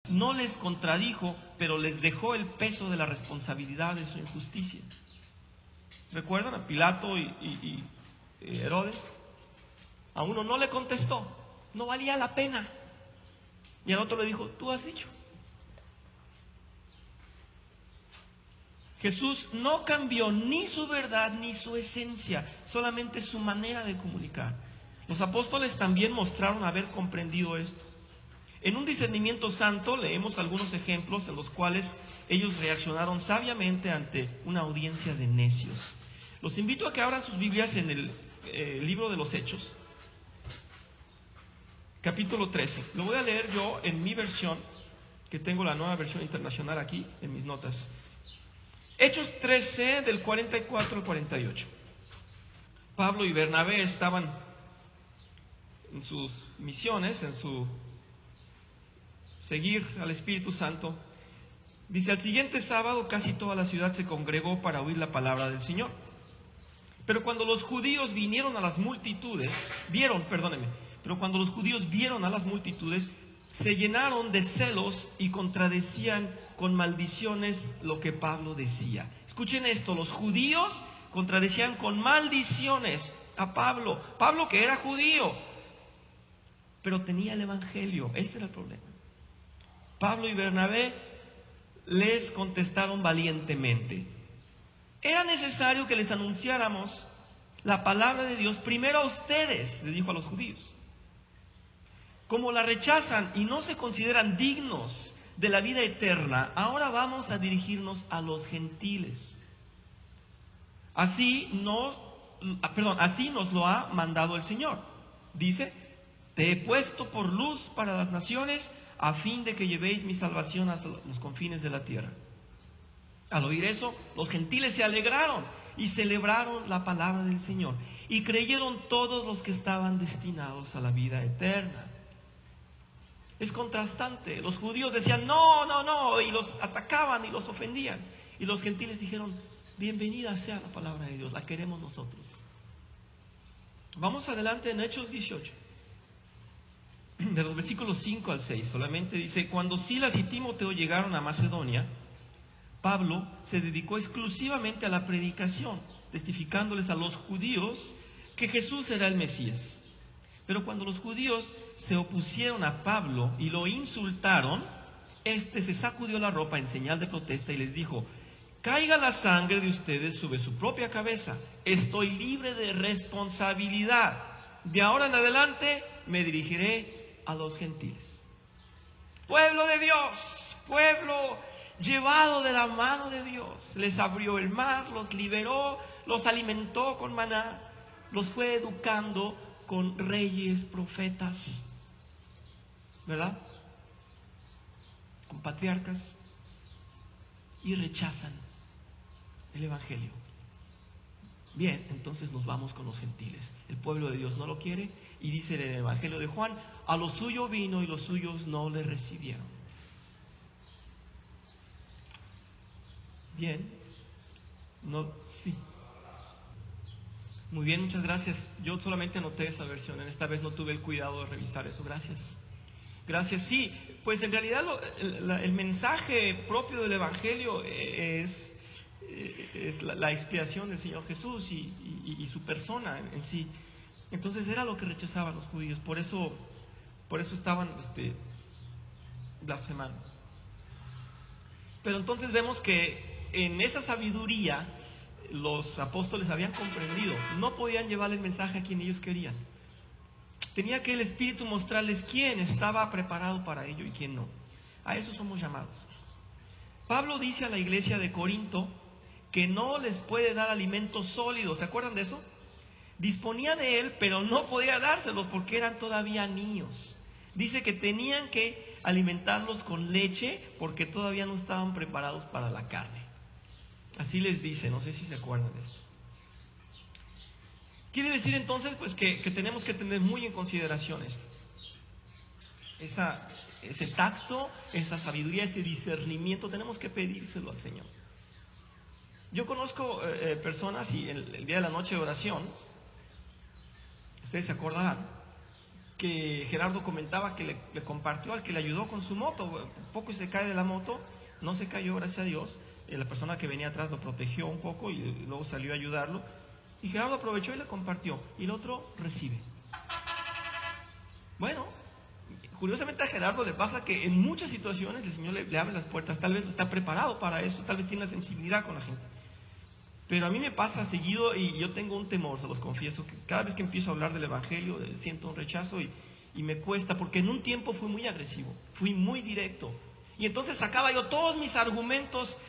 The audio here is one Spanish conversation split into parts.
no les contradijo, pero les dejó el peso de la responsabilidad de su injusticia. ¿Recuerdan a Pilato y Herodes? A uno no le contestó, no valía la pena. Y al otro le dijo, tú has dicho. Jesús no cambió ni su verdad ni su esencia, solamente su manera de comunicar. Los apóstoles también mostraron haber comprendido esto. En un discernimiento santo leemos algunos ejemplos en los cuales ellos reaccionaron sabiamente ante una audiencia de necios. Los invito a que abran sus Biblias en el libro de los Hechos, capítulo 13. Lo voy a leer yo en mi versión, que tengo la Nueva Versión Internacional aquí en mis notas. Hechos 13, del 44 al 48. Pablo y Bernabé estaban en sus misiones, en su seguir al Espíritu Santo. Dice, al siguiente sábado casi toda la ciudad se congregó para oír la palabra del Señor. Pero cuando los judíos vieron a las multitudes, se llenaron de celos y contradecían con maldiciones lo que Pablo decía. Escuchen esto, los judíos contradecían con maldiciones a Pablo. Pablo, que era judío, pero tenía el evangelio. Ese era el problema. Pablo y Bernabé les contestaron valientemente. Era necesario que les anunciáramos la palabra de Dios primero a ustedes, le dijo a los judíos. Como la rechazan y no se consideran dignos de la vida eterna, ahora vamos a dirigirnos a los gentiles. Así nos lo ha mandado el Señor. Dice, te he puesto por luz para las naciones, a fin de que llevéis mi salvación hasta los confines de la tierra. Al oír eso, los gentiles se alegraron y celebraron la palabra del Señor. Y creyeron todos los que estaban destinados a la vida eterna. Es contrastante. Los judíos decían, no, y los atacaban y los ofendían. Y los gentiles dijeron, bienvenida sea la palabra de Dios, la queremos nosotros. Vamos adelante en Hechos 18. De los versículos 5 al 6, solamente dice, cuando Silas y Timoteo llegaron a Macedonia, Pablo se dedicó exclusivamente a la predicación, testificándoles a los judíos que Jesús era el Mesías. Pero cuando los judíos se opusieron a Pablo y lo insultaron, éste se sacudió la ropa en señal de protesta y les dijo, caiga la sangre de ustedes sobre su propia cabeza, estoy libre de responsabilidad. De ahora en adelante me dirigiré a los gentiles. Pueblo de Dios, pueblo llevado de la mano de Dios, les abrió el mar, los liberó, los alimentó con maná, los fue educando con reyes, profetas, ¿verdad? Con patriarcas, y rechazan el evangelio. Bien, entonces nos vamos con los gentiles. El pueblo de Dios no lo quiere, y dice en el evangelio de Juan, a lo suyo vino y los suyos no le recibieron. Bien, sí. Muy bien, muchas gracias. Yo solamente anoté esa versión, en esta vez no tuve el cuidado de revisar eso. Gracias. Gracias, sí. Pues en realidad el mensaje propio del evangelio es la expiación del Señor Jesús y su persona en sí. Entonces era lo que rechazaban los judíos, por eso estaban blasfemando. Pero entonces vemos que en esa sabiduría los apóstoles habían comprendido, no podían llevar el mensaje a quien ellos querían. Tenía que el Espíritu mostrarles quién estaba preparado para ello y quién no. A eso somos llamados. Pablo dice a la iglesia de Corinto que no les puede dar alimento sólido. ¿Se acuerdan de eso? Disponía de él, pero no podía dárselos porque eran todavía niños. Dice que tenían que alimentarlos con leche porque todavía no estaban preparados para la carne. Así les dice, no sé si se acuerdan de eso. Quiere decir entonces pues que tenemos que tener muy en consideración esto. Ese tacto, esa sabiduría, ese discernimiento, tenemos que pedírselo al Señor. Yo conozco personas, y el día de la noche de oración, ustedes se acordarán, que Gerardo comentaba que le compartió al que le ayudó con su moto. Un poco se cae de la moto, no se cayó, gracias a Dios. La persona que venía atrás lo protegió un poco y luego salió a ayudarlo. Y Gerardo aprovechó y le compartió. Y el otro recibe. Bueno, curiosamente a Gerardo le pasa que en muchas situaciones el Señor le abre las puertas. Tal vez no está preparado para eso, tal vez tiene la sensibilidad con la gente. Pero a mí me pasa seguido y yo tengo un temor, se los confieso, que cada vez que empiezo a hablar del Evangelio siento un rechazo y me cuesta, porque en un tiempo fui muy agresivo, fui muy directo. Y entonces sacaba yo todos mis argumentos,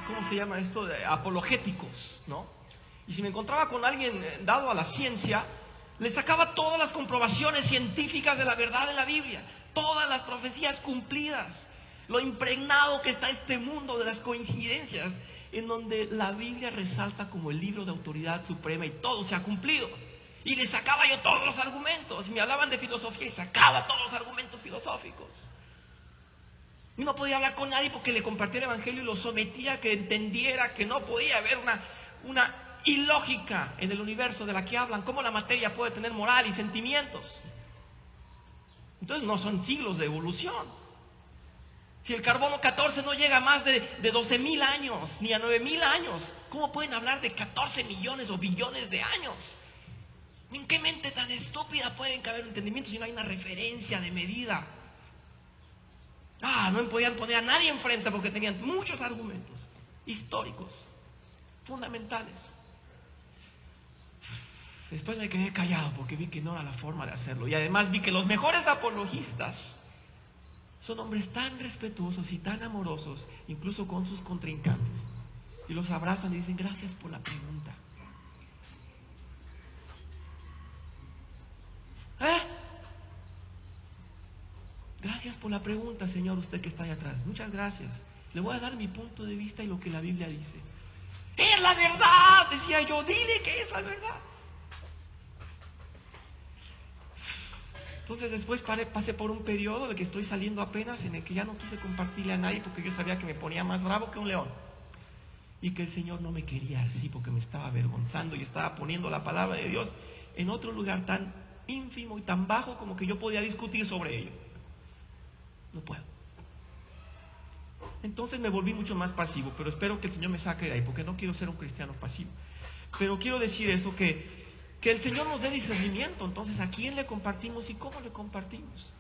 ¿cómo se llama esto? Apologéticos, ¿no? Y si me encontraba con alguien dado a la ciencia, le sacaba todas las comprobaciones científicas de la verdad en la Biblia, todas las profecías cumplidas, lo impregnado que está este mundo de las coincidencias, en donde la Biblia resalta como el libro de autoridad suprema y todo se ha cumplido. Y le sacaba yo todos los argumentos, y me hablaban de filosofía y sacaba todos los argumentos filosóficos. Y no podía hablar con nadie porque le compartía el Evangelio y lo sometía a que entendiera que no podía haber una ilógica en el universo de la que hablan, cómo la materia puede tener moral y sentimientos. Entonces no son siglos de evolución. Si el carbono 14 no llega a más de 12.000 años, ni a 9.000 años, ¿cómo pueden hablar de 14 millones o billones de años? ¿En qué mente tan estúpida pueden caber entendimientos si no hay una referencia de medida? No podían poner a nadie enfrente porque tenían muchos argumentos históricos, fundamentales. Después me quedé callado porque vi que no era la forma de hacerlo. Y además vi que los mejores apologistas son hombres tan respetuosos y tan amorosos, incluso con sus contrincantes. Y los abrazan y dicen, gracias por la pregunta. Gracias por la pregunta, señor, usted que está ahí atrás. Muchas gracias. Le voy a dar mi punto de vista y lo que la Biblia dice. ¡Es la verdad!, decía yo, dile que es la verdad. Entonces después pasé por un periodo de que estoy saliendo apenas, en el que ya no quise compartirle a nadie porque yo sabía que me ponía más bravo que un león. Y que el Señor no me quería así porque me estaba avergonzando y estaba poniendo la palabra de Dios en otro lugar tan ínfimo y tan bajo como que yo podía discutir sobre ello. No puedo. Entonces me volví mucho más pasivo, pero espero que el Señor me saque de ahí porque no quiero ser un cristiano pasivo. Pero quiero decir eso, que el Señor nos dé discernimiento. Entonces, ¿a quién le compartimos y cómo le compartimos?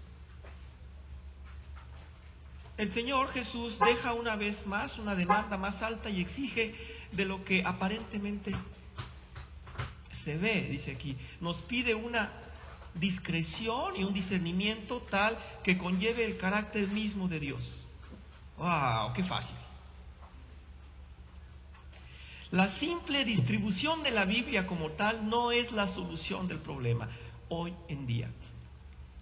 El Señor Jesús deja una vez más una demanda más alta y exige de lo que aparentemente se ve, dice aquí. Nos pide una discreción y un discernimiento tal que conlleve el carácter mismo de Dios. ¡Wow! ¡Qué fácil! La simple distribución de la Biblia como tal no es la solución del problema hoy en día.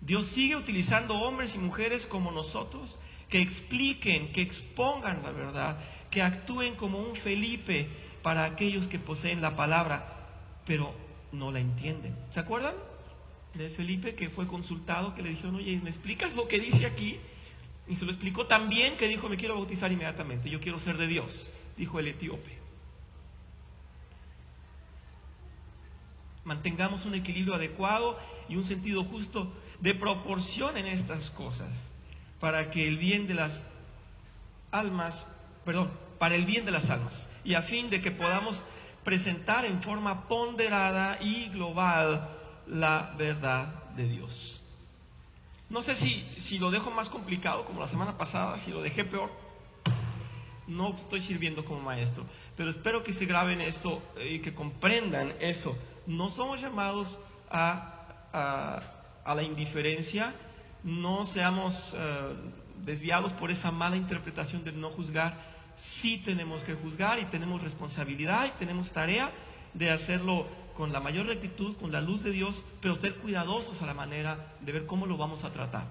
Dios sigue utilizando hombres y mujeres como nosotros que expliquen, que expongan la verdad, que actúen como un Felipe para aquellos que poseen la palabra, pero no la entienden. ¿Se acuerdan de Felipe que fue consultado, que le dijeron, oye, ¿me explicas lo que dice aquí? Y se lo explicó tan bien que dijo, me quiero bautizar inmediatamente, yo quiero ser de Dios, dijo el etíope. Mantengamos un equilibrio adecuado y un sentido justo de proporción en estas cosas, para que el bien de las almas, para el bien de las almas, y a fin de que podamos presentar en forma ponderada y global la verdad de Dios. No sé si lo dejo más complicado como la semana pasada, si lo dejé peor. No estoy sirviendo como maestro, pero espero que se graben eso y que comprendan eso. No somos llamados a la indiferencia, no seamos desviados por esa mala interpretación del no juzgar. Sí tenemos que juzgar y tenemos responsabilidad y tenemos tarea de hacerlo con la mayor rectitud, con la luz de Dios, pero ser cuidadosos a la manera de ver cómo lo vamos a tratar.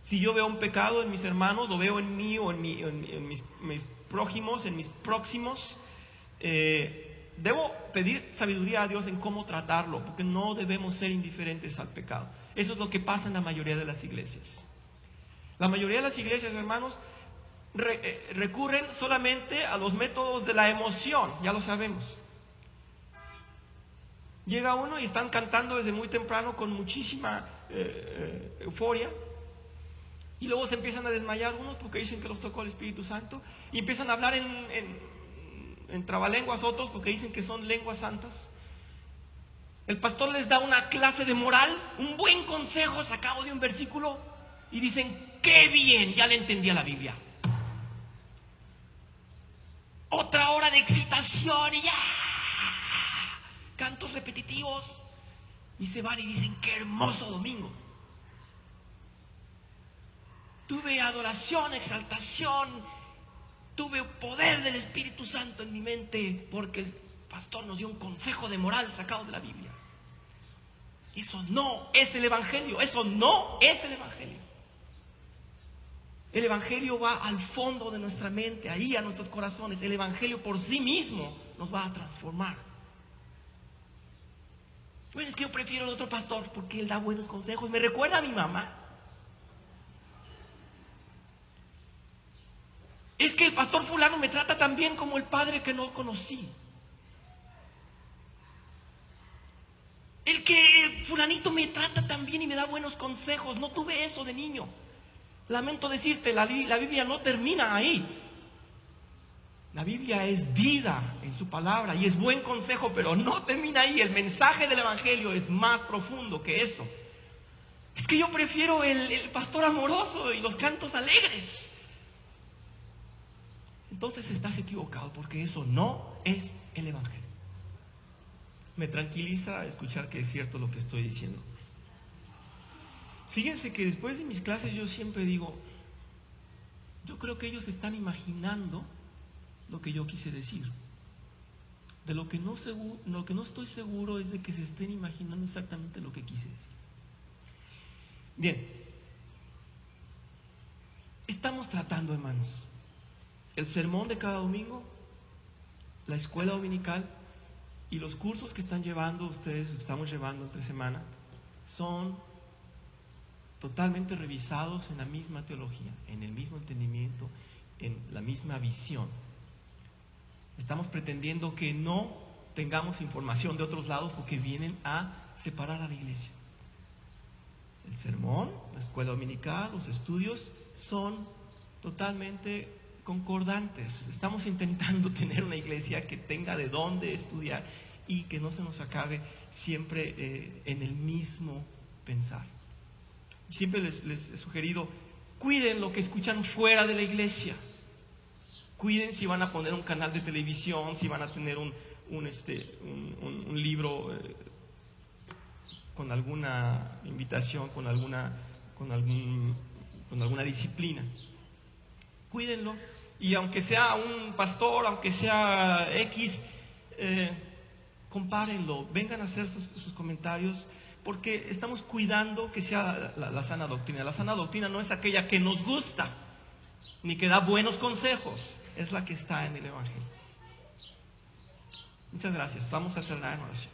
Si yo veo un pecado en mis hermanos, lo veo en mí o en mis prójimos, en mis próximos, debo pedir sabiduría a Dios en cómo tratarlo, porque no debemos ser indiferentes al pecado. Eso es lo que pasa en la mayoría de las iglesias. La mayoría de las iglesias, hermanos, recurren solamente a los métodos de la emoción, ya lo sabemos. Llega uno y están cantando desde muy temprano con muchísima euforia, y luego se empiezan a desmayar unos porque dicen que los tocó el Espíritu Santo, y empiezan a hablar en trabalenguas otros porque dicen que son lenguas santas. El pastor les da una clase de moral, un buen consejo sacado de un versículo, y dicen, ¡qué bien! Ya le entendí a la Biblia. Otra hora de excitación y ya, cantos repetitivos, y se van y dicen, ¡qué hermoso domingo! Tuve adoración, exaltación, tuve poder del Espíritu Santo en mi mente porque el pastor nos dio un consejo de moral sacado de la Biblia. Eso no es el Evangelio, eso no es el Evangelio. El Evangelio va al fondo de nuestra mente, ahí a nuestros corazones. El Evangelio por sí mismo nos va a transformar. Bueno, es que yo prefiero al otro pastor porque él da buenos consejos. Me recuerda a mi mamá. Es que el pastor fulano me trata tan bien como el padre que no conocí. El que fulanito me trata tan bien y me da buenos consejos. No tuve eso de niño. Lamento decirte, la Biblia no termina ahí. La Biblia es vida en su palabra y es buen consejo, pero no termina ahí. El mensaje del Evangelio es más profundo que eso. Es que yo prefiero el pastor amoroso y los cantos alegres. Entonces estás equivocado, porque eso no es el Evangelio. Me tranquiliza escuchar que es cierto lo que estoy diciendo. Fíjense que después de mis clases yo siempre digo, yo creo que ellos están imaginando lo que yo quise decir. De lo que no estoy seguro es de que se estén imaginando exactamente lo que quise decir. Bien, estamos tratando, hermanos, el sermón de cada domingo, la escuela dominical y los cursos que están llevando ustedes, que estamos llevando entre semana, son totalmente revisados en la misma teología, en el mismo entendimiento, en la misma visión. Estamos pretendiendo que no tengamos información de otros lados porque vienen a separar a la iglesia. El sermón, la escuela dominical, los estudios son totalmente concordantes. Estamos intentando tener una iglesia que tenga de dónde estudiar y que no se nos acabe siempre en el mismo pensar. Siempre les he sugerido, cuiden lo que escuchan fuera de la iglesia. Cuiden si van a poner un canal de televisión, si van a tener un libro con alguna invitación, con alguna disciplina. Cuídenlo. Y aunque sea un pastor, aunque sea X, compárenlo, vengan a hacer sus comentarios, porque estamos cuidando que sea la sana doctrina. La sana doctrina no es aquella que nos gusta, ni que da buenos consejos, es la que está en el Evangelio. Muchas gracias. Vamos a cerrar en oración.